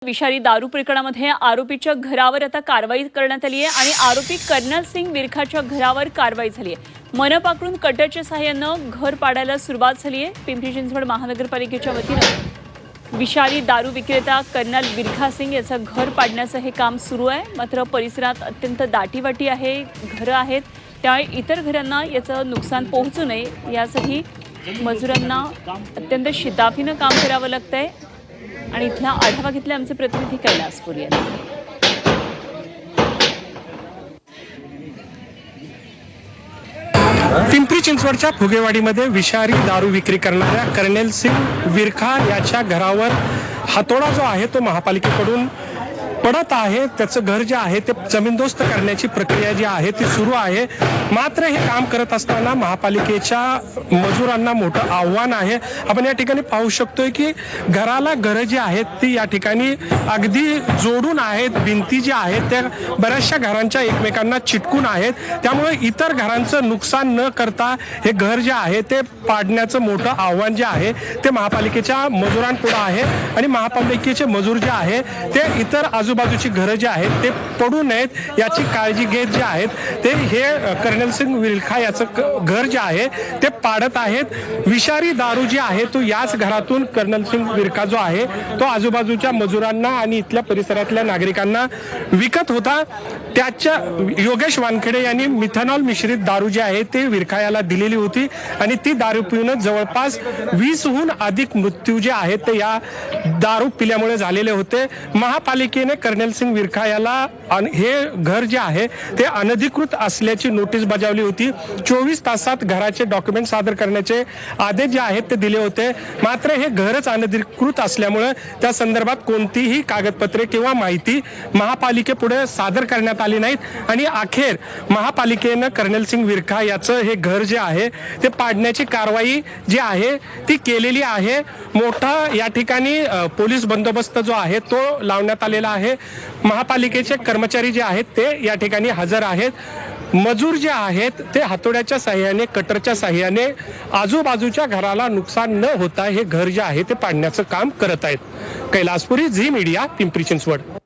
विषारी दारू प्रकरणामध्ये आरोपीच्या घरावर आता कारवाई करण्यात आली आहे आणि आरोपी कर्नल सिंग विरखाच्या घरावर कारवाई झाली आहे। मनपाकडून कटरच्या सहाय्यानं घर पाडायला सुरुवात झाली आहे। पिंपरी चिंचवड महानगरपालिकेच्या वतीनं विषारी दारू विक्रेता कर्नल विरखा सिंग याचं घर पाडण्याचं हे काम सुरू आहे। मात्र परिसरात अत्यंत दाटीवाटी आहे, घरं आहेत, त्यामुळे इतर घरांना याचं नुकसान पोहोचू नये यासाठी मजुरांना अत्यंत शिताफीनं काम करावं लागतंय आणि इथला आढावा घेतला आमचे प्रतिनिधी कैलासपुरी यांनी। पिंपरी चिंचवडच्या फुगेवाडीमध्ये विषारी दारू विक्री करणाऱ्या कर्नल सिंग विरखा याच्या घरावर हातोडा जो आहे तो महापालिकेकडून पडत आहे। त्याचं घर जे आहे ते जमीनदोस्त करण्याची प्रक्रिया जी आहे ती सुरू आहे। मात्र हे काम करत असताना महापालिकेच्या मजुरांना मोठं आव्हान आहे। आपण या ठिकाणी पाहू शकतोय की घराला घरं जी आहेत ती या ठिकाणी अगदी जोडून आहेत। भिंती जी आहेत त्या बऱ्याचशा घरांच्या एकमेकांना चिटकून आहेत, त्यामुळे इतर घरांचं नुकसान न करता हे घर जे आहे ते पाडण्याचं मोठं आव्हान जे आहे ते महापालिकेच्या मजुरांपुढे आहे आणि महापालिकेचे मजूर जे आहे ते इतर आजूबाजूची घरं जी आहेत ते पडू नयेत याची काळजी घेत जे आहेत ते हे कर्नल सिंग विरखा याचं घर जे आहे ते पाडत आहेत। विषारी दारू जी आहे तो याच घरातून कर्नल सिंग विरखा जो आहे तो आजूबाजूच्या मजुरांना आणि इथल्या परिसरातल्या नागरिकांना विकत होता। त्याच्या योगेश वानखेडे यांनी मिथेनॉल मिश्रित दारू जी आहे ते विरखा याला दिलेली होती आणि ती दारू पिऊन जवळपास 20हून अधिक मृत्यू जे आहेत ते या दारू पिल्यामुळे झालेले होते। महापालिकेने कर्नल सिंग विरखा याला हे घर जे आहे ते अनधिकृत असल्याची नोटीस बजावली होती। 24 तासात घराचे डॉक्युमेंट सादर करण्याचे आदेश जे आहेत ते दिले होते। मात्र हे घरच अनधिकृत असल्यामुळे त्या संदर्भात कोणतीही कागदपत्रे किंवा माहिती महापालिकेपुढे सादर करण्यात आली नाहीत आणि अखेर महापालिकेनं कर्नल सिंग विरखा याचं हे घर जे आहे ते पाडण्याची कारवाई जी आहे ती केलेली आहे। मोठा या ठिकाणी पोलीस बंदोबस्त जो आहे तो लावण्यात आलेला आहे। महापालिकेचे कर्मचारी जे आहेत ते या ठिकाणी हजर आहेत। मजूर जे आहेत ते हातोड्याच्या साह्याने कटरच्या साह्याने आजूबाजूच्या घराला नुकसान न होता हे घर जे आहे ते पाडण्याचं काम करत आहेत। कैलासपुरी, झी मीडिया, पिंपरी चिंचवड।